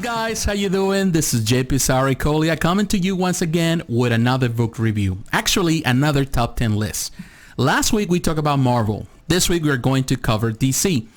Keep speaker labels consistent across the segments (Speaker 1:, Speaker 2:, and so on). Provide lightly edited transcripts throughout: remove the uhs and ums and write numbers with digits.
Speaker 1: Guys, how you doing? This is JPSarrireviews coming to you once again with another book review. Actually, another top 10 list. Last week we talked about Marvel. This week we're going to cover DC.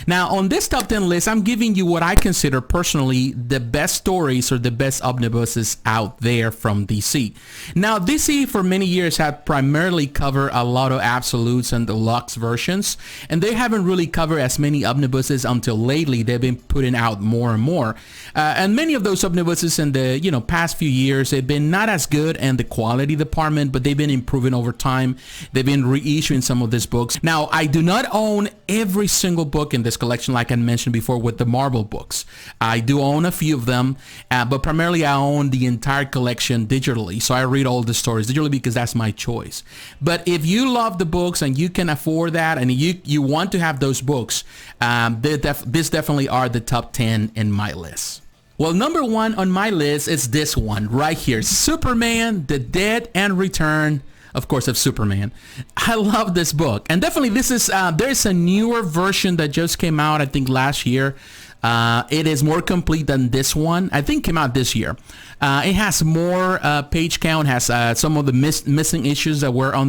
Speaker 1: Now, on this top 10 list, I'm giving you what I consider personally the best stories or the best omnibuses out there from DC. Now, DC for many years have primarily covered a lot of absolutes and deluxe versions, and they haven't really covered as many omnibuses until lately. They've been putting out more and more. And many of those omnibuses in the past few years, they've been not as good in the quality department, but they've been improving over time. They've been reissuing some of these books. Now, I do not own every single book in this collection like I mentioned before with the Marvel books. I do own a few of them, but primarily I own the entire collection digitally, so I read all the stories digitally because that's my choice. But if you love the books and you can afford that and you want to have those books, this definitely are the top 10 in my list. Well, number one on my list is this one right here, Superman, The Dead and Return, of course, of Superman. I love this book, and definitely this is there's a newer version that just came out, I think last year. It is more complete than this one. I think came out this year. It has more page count, has some of the missing issues that were on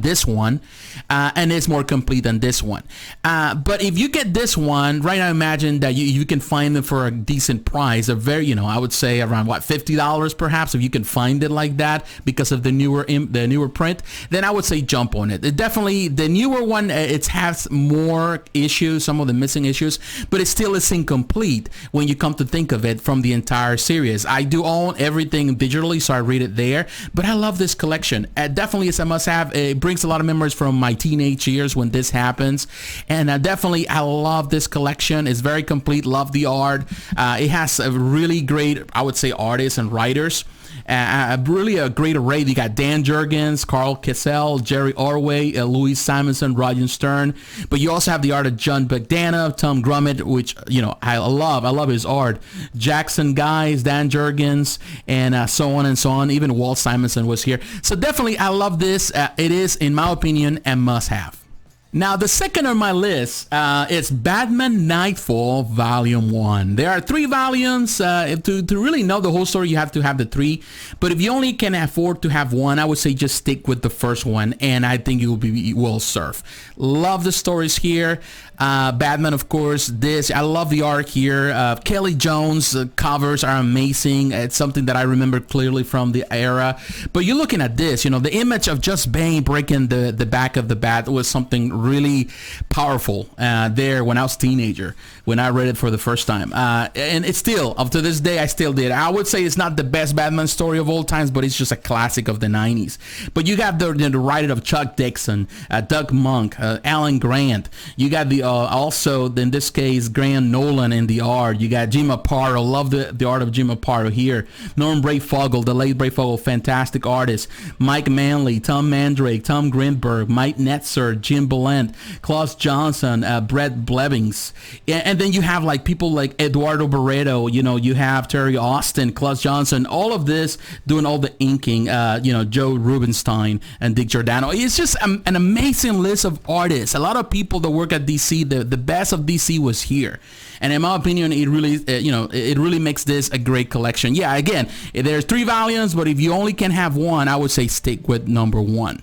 Speaker 1: this one, and it's more complete than this one. But if you get this one right now, imagine that you can find them for a decent price, a very I would say around what, $50 perhaps, if you can find it like that because of the newer print. Then I would say jump on it. Definitely the newer one, it has more issues, some of the missing issues, but it still is incomplete when you come to think of it from the entire series. I do own everything digitally, so I read it there, but I love this collection. Definitely it's a must-have. It brings a lot of memories from my teenage years when this happens, and definitely I love this collection. It's very complete. Love the art. It has a really great, I would say, artists and writers. Really a great array. You got Dan Jurgens, Carl Kessel, Jerry Orway, Louise Simonson, Roger Stern, but you also have the art of John Bogdanov, Tom Grummett, which I love his art. Jackson Guys, Dan Jurgens, and so on and so on. Even Walt Simonson was here. So definitely I love this. It is, in my opinion, a must-have. Now, the second on my list is Batman Knightfall Volume 1. There are 3 volumes. To really know the whole story, you have to have the 3. But if you only can afford to have one, I would say just stick with the first one, and I think you will be well served. Love the stories here. Batman, of course, I love the art here. Kelly Jones covers are amazing. It's something that I remember clearly from the era. But you're looking at this, the image of just Bane breaking the back of the bat was something really powerful there when I was a teenager, when I read it for the first time. And it's still, up to this day, I still did. I would say it's not the best Batman story of all times, but it's just a classic of the 90s. But you got the writer of Chuck Dixon, Doug Monk, Alan Grant. You got the also, in this case, Graham Nolan in the art. You got Jim Aparo. Love the art of Jim Aparo here. Norm Brayfogle, the late Brayfogle, fantastic artist. Mike Manley, Tom Mandrake, Tom Greenberg, Mike Netzer, Jim Belent, Klaus Johnson, Brett Blevins. And then you have like people like Eduardo Barreto, you have Terry Austin, Klaus Johnson, all of this doing all the inking, Joe Rubenstein and Dick Giordano. It's just an amazing list of artists. A lot of people that work at DC, the best of DC was here. And in my opinion, it really, it really makes this a great collection. Yeah, again, there's 3 volumes, but if you only can have one, I would say stick with number 1.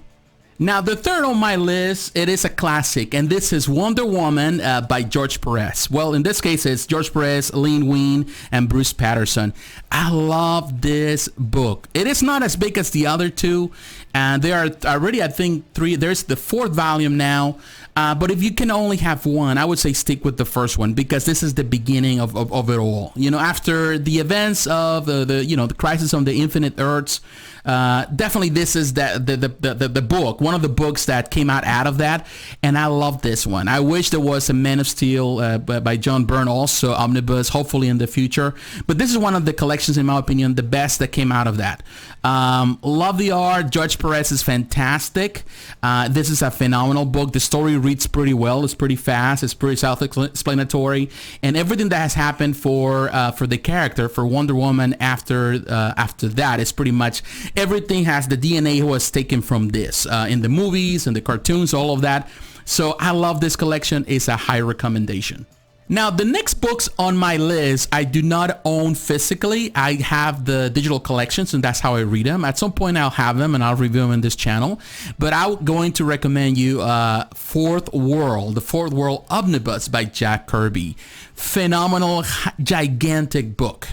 Speaker 1: Now, the third on my list, it is a classic, and this is Wonder Woman by George Perez. Well, in this case, it's George Perez, Len Wein, and Bruce Patterson. I love this book. It is not as big as the other 2, and there are already, I think, 3. There's the 4th volume now. But if you can only have one, I would say stick with the first one because this is the beginning of it all. After the events of the Crisis on the Infinite Earths, definitely this is the book, one of the books that came out of that, and I love this one. I wish there was a Man of Steel by John Byrne also omnibus, hopefully in the future. But this is one of the collections, in my opinion, the best that came out of that. Love the art. George Perez is fantastic. This is a phenomenal book. The story reads pretty well. It's pretty fast. It's pretty self-explanatory, and everything that has happened for the character, for Wonder Woman after that is pretty much everything has the DNA was taken from this in the movies and the cartoons, all of that. So I love this collection. It's a high recommendation. Now, the next books on my list, I do not own physically. I have the digital collections, and that's how I read them. At some point, I'll have them, and I'll review them in this channel. But I'm going to recommend you the Fourth World Omnibus by Jack Kirby. Phenomenal, gigantic book.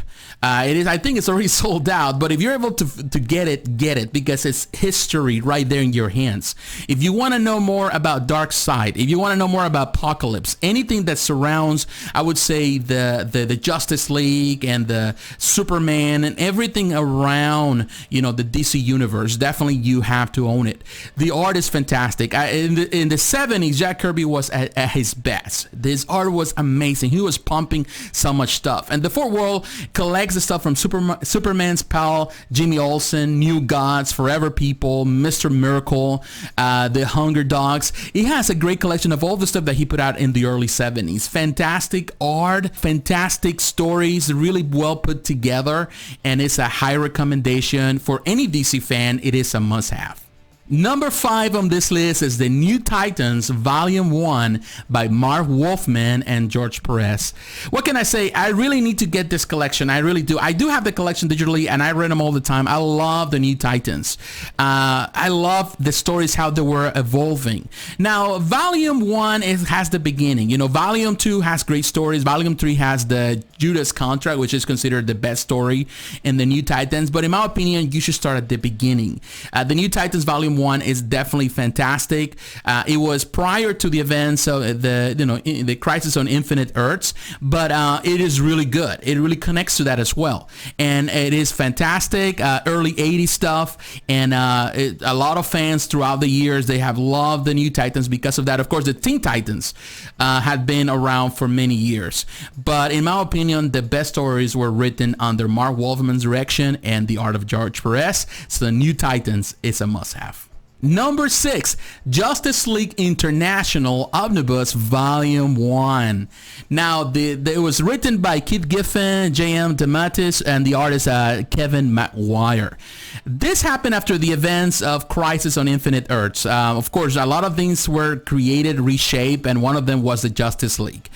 Speaker 1: It is. I think it's already sold out, but if you're able to get it because it's history right there in your hands. If you want to know more about Darkseid, if you want to know more about Apocalypse, anything that surrounds, I would say, the Justice League and the Superman and everything around, the DC universe, definitely you have to own it. The art is fantastic. In the 70s, Jack Kirby was at his best. His art was amazing. He was pumping so much stuff, and the Fourth World collects the stuff from Superman's pal Jimmy Olsen, New Gods, Forever People, Mr. Miracle, the Hunger Dogs. He has a great collection of all the stuff that he put out in the early 70s. Fantastic art, fantastic stories, really well put together, and it's a high recommendation for any DC fan. It is a must-have. Number 5 on this list is the New Titans Volume 1 by Marv Wolfman and George Perez. What can I say? I really need to get this collection. I really do. I do have the collection digitally, and I read them all the time. I love the New Titans. I love the stories, how they were evolving. Now, Volume 1 has the beginning. Volume 2 has great stories. Volume 3 has the Judas Contract, which is considered the best story in the New Titans. But in my opinion, you should start at the beginning. The New Titans Volume 1 is definitely fantastic. It was prior to the events of the Crisis on Infinite Earths, but it is really good. It really connects to that as well, and it is fantastic. Early 80s stuff, and a lot of fans throughout the years, they have loved the New Titans because of that. Of course, the Teen Titans had been around for many years, but in my opinion, the best stories were written under Mark Wolfman's direction and the art of George Perez. So the New Titans is a must-have. Number 6, Justice League International Omnibus Volume 1. Now, it was written by Keith Giffen, J.M. DeMatteis, and the artist Kevin McGuire. This happened after the events of Crisis on Infinite Earths. Of course, a lot of things were created, reshaped, and one of them was the Justice League.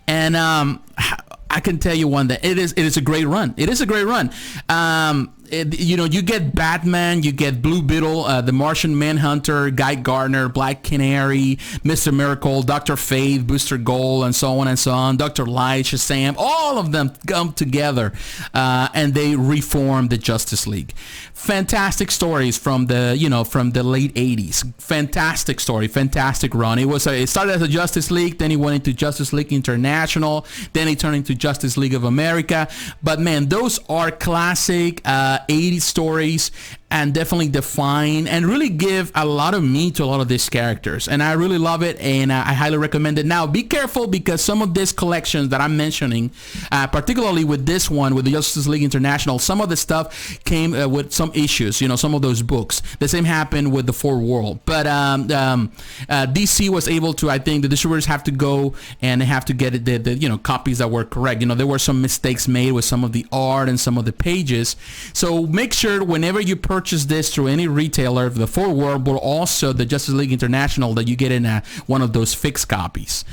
Speaker 1: And I can tell you one that it is a great run. It is a great run. You get Batman, you get Blue Beetle, the Martian Manhunter, Guy Gardner, Black Canary, Mr. Miracle, Dr. Fate, Booster Gold, and so on and so on. Dr. Light, Shazam, all of them come together and they reform the Justice League. Fantastic stories from the late 80s. Fantastic story, fantastic run. It started as a Justice League, then it went into Justice League International, then it turned into Justice League of America. But man, those are classic 80s stories, and definitely define and really give a lot of meat to a lot of these characters, and I really love it, and I highly recommend it. Now, be careful, because some of these collections that I'm mentioning, particularly with this one, with the Justice League International, some of the stuff came with some issues, some of those books. The same happened with the Fourth World, but DC was able to, I think the distributors have to go and they have to get the copies that were correct. There were some mistakes made with some of the art and some of the pages, so make sure whenever you purchase this through any retailer, the Fourth World, but also the Justice League International, that you get in one of those fixed copies.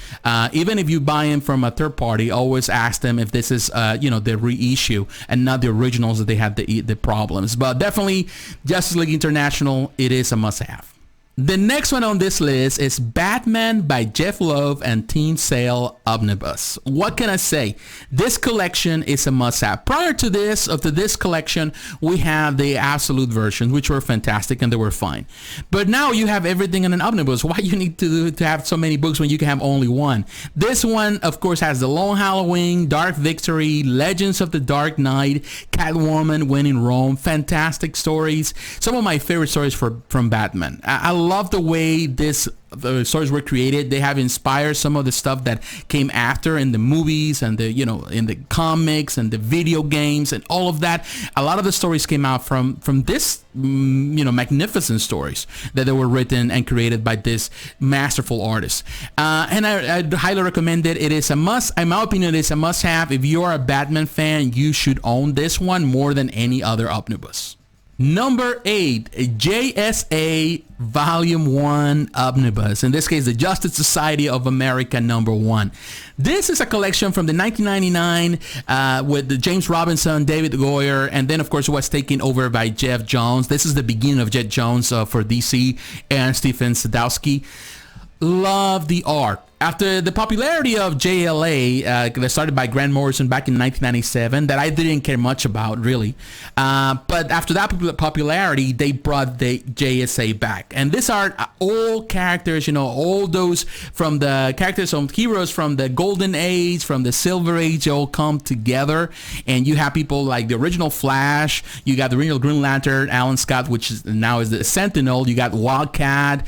Speaker 1: Even if you buy them from a third party, always ask them if this is the reissue and not the originals that they had the problems. But definitely Justice League International, it is a must-have. The next one on this list is Batman by Jeff Loeb and Team Sale Omnibus. What can I say? This collection is a must-have. Prior to this collection, we have the Absolute versions, which were fantastic and they were fine. But now you have everything in an omnibus. Why you need to have so many books when you can have only one? This one, of course, has The Long Halloween, Dark Victory, Legends of the Dark Knight, Catwoman, When in Rome. Fantastic stories. Some of my favorite stories from Batman. I love the way the stories were created. They have inspired some of the stuff that came after in the movies and in the comics and the video games and all of that. A lot of the stories came out from this magnificent stories that they were written and created by this masterful artist. And I highly recommend it. It is a must. In my opinion, it is a must-have. If you are a Batman fan, you should own this one more than any other omnibus. Number 8, JSA Volume 1 Omnibus. In this case, the Justice Society of America number 1. This is a collection from the 1999 with the James Robinson, David Goyer, and then of course it was taken over by Geoff Johns. This is the beginning of Geoff Johns for DC and Stephen Sadowski. Love the art. After the popularity of JLA, that started by Grant Morrison back in 1997, that I didn't care much about, really. But after that popularity, they brought the JSA back. And these are all characters, all those from the characters, some heroes from the Golden Age, from the Silver Age, all come together. And you have people like the original Flash, you got the original Green Lantern, Alan Scott, which is now is the Sentinel, you got Wildcat,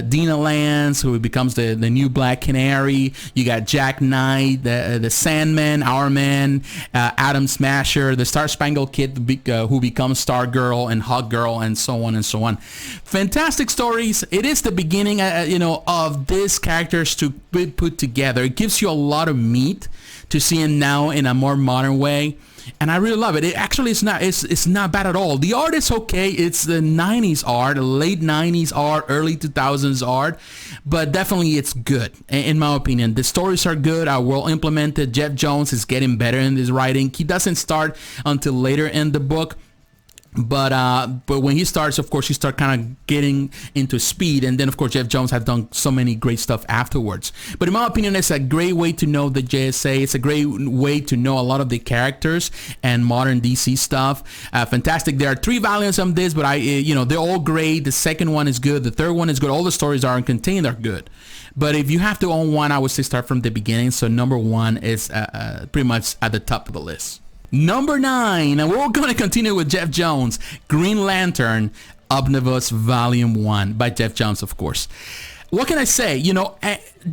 Speaker 1: Dina Lance, who becomes the new Black Canary, you got Jack Knight, the Sandman, Hourman, Atom Smasher, the Star Spangled Kid who becomes Stargirl and Hawkgirl, and so on and so on. Fantastic stories. It is the beginning, of these characters to be put together. It gives you a lot of meat to see them now in a more modern way. And I really love it. It actually is not. It's not bad at all. The art is okay. It's the 90s art, late 90s art, early 2000s art, but definitely it's good in my opinion. The stories are good. Are well implemented. Geoff Johns is getting better in his writing. He doesn't start until later in the book. But when he starts, of course, you start kind of getting into speed, and then of course Geoff Johns has done so many great stuff afterwards. But in my opinion, it's a great way to know the JSA. It's a great way to know a lot of the characters and modern DC stuff. Fantastic. There are 3 volumes of this, but they're all great. The second one is good. The third one is good. All the stories are contained are good. But if you have to own one, I would say start from the beginning. So number 1 is pretty much at the top of the list. Number 9, and we're going to continue with Geoff Johns, Green Lantern Omnibus Volume 1 by Geoff Johns, of course. What can I say?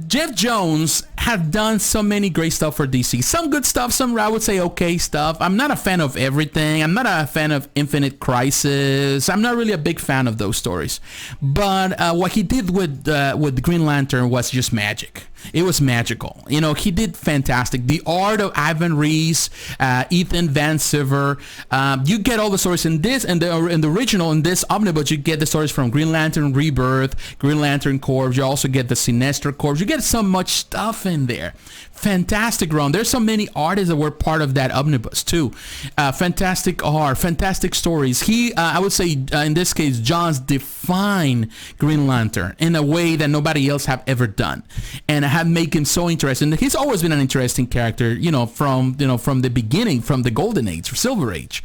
Speaker 1: Geoff Johns have done so many great stuff for DC. Some good stuff, some I would say okay stuff. I'm not a fan of everything. I'm not a fan of Infinite Crisis. I'm not really a big fan of those stories. But what he did with the Green Lantern was just magic. It was magical. He did fantastic. The art of Ivan Reis, Ethan Van Sciver. You get all the stories in this, and in the original, in this omnibus, you get the stories from Green Lantern Rebirth, Green Lantern Corps. You also get the Sinestro Corps. You get so much stuff in there. Fantastic run. There's so many artists that were part of that omnibus too. Fantastic art, fantastic stories. I would say in this case, Johns defined Green Lantern in a way that nobody else have ever done, and have made him so interesting. He's always been an interesting character, from the beginning, from the Golden Age, or Silver Age.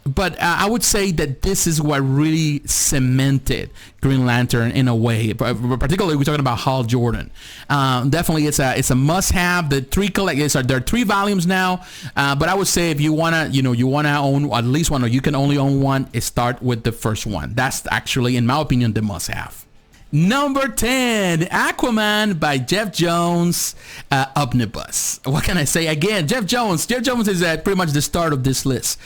Speaker 1: But I would say that this is what really cemented Green Lantern in a way. Particularly, we're talking about Hal Jordan. Definitely, it's a must-have. The 3 there are 3 volumes now. But I would say if you wanna own at least one, or you can only own one, start with the first one. That's actually, in my opinion, the must-have. Number 10, Aquaman by Geoff Johns Omnibus. What can I say? Again, Geoff Johns. Geoff Johns is pretty much the start of this list.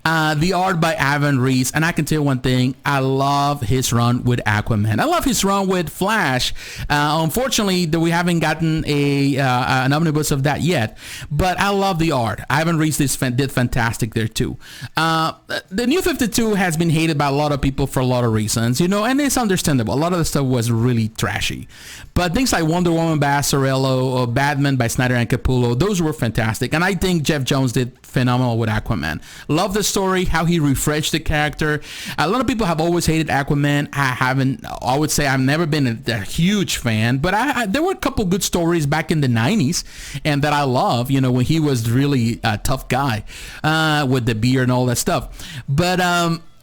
Speaker 1: The art by Ivan Reis. And I can tell you one thing. I love his run with Aquaman. I love his run with Flash. Unfortunately, we haven't gotten an omnibus of that yet. But I love the art. Ivan Reis did fantastic there too. The New 52 has been hated by a lot of people for a lot of reasons, and it's understandable. A lot of the stuff was really trashy. But things like Wonder Woman by Azzarello or Batman by Snyder and Capullo, those were fantastic. And I think Geoff Johns did phenomenal with Aquaman. Love the story, how he refreshed the character. A lot of people have always hated Aquaman. I would say I've never been a huge fan, but there were a couple good stories back in the 90s and that I love, when he was really a tough guy with the beard and all that stuff.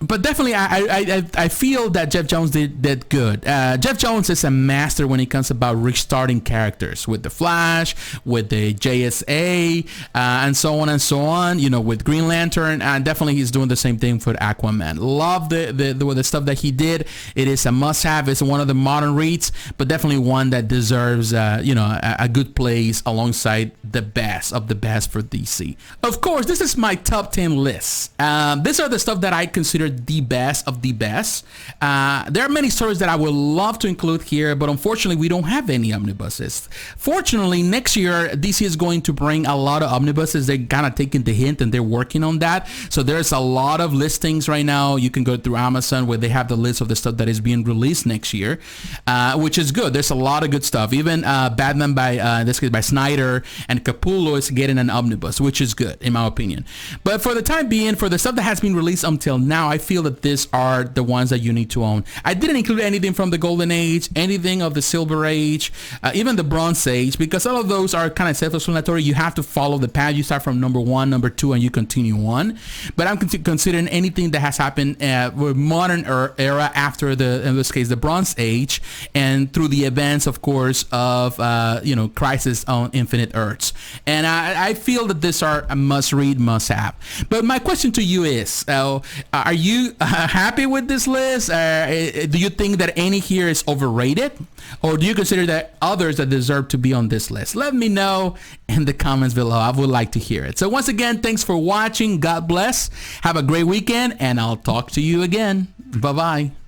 Speaker 1: But definitely, I feel that Geoff Johns did good. Geoff Johns is a master when it comes about restarting characters with the Flash, with the JSA, and so on and so on. With Green Lantern, and definitely he's doing the same thing for Aquaman. Love the stuff that he did. It is a must-have. It's one of the modern reads, but definitely one that deserves a good place alongside the best of the best for DC. Of course, this is my top 10 list. These are the stuff that I consider considered the best of the best. There are many stories that I would love to include here, but unfortunately, we don't have any omnibuses. Fortunately, next year, DC is going to bring a lot of omnibuses. They're kind of taking the hint and they're working on that. So there's a lot of listings right now. You can go through Amazon where they have the list of the stuff that is being released next year, which is good. There's a lot of good stuff. Even Batman in this case by Snyder and Capullo is getting an omnibus, which is good in my opinion. But for the time being, for the stuff that has been released until now, I feel that these are the ones that you need to own. I didn't include anything from the Golden Age, anything of the Silver Age, even the Bronze Age, because all of those are kind of self-explanatory. You have to follow the path. You start from number 1, number 2, and you continue on. But I'm considering anything that has happened with modern era after in this case, the Bronze Age, and through the events, of course, of Crisis on Infinite Earths. And I feel that these are a must-read, must-have. But my question to you is, are you happy with this list? Do you think that any here is overrated? Or do you consider that others that deserve to be on this list? Let me know in the comments below. I would like to hear it. So once again, thanks for watching. God bless. Have a great weekend, and I'll talk to you again. Bye-bye.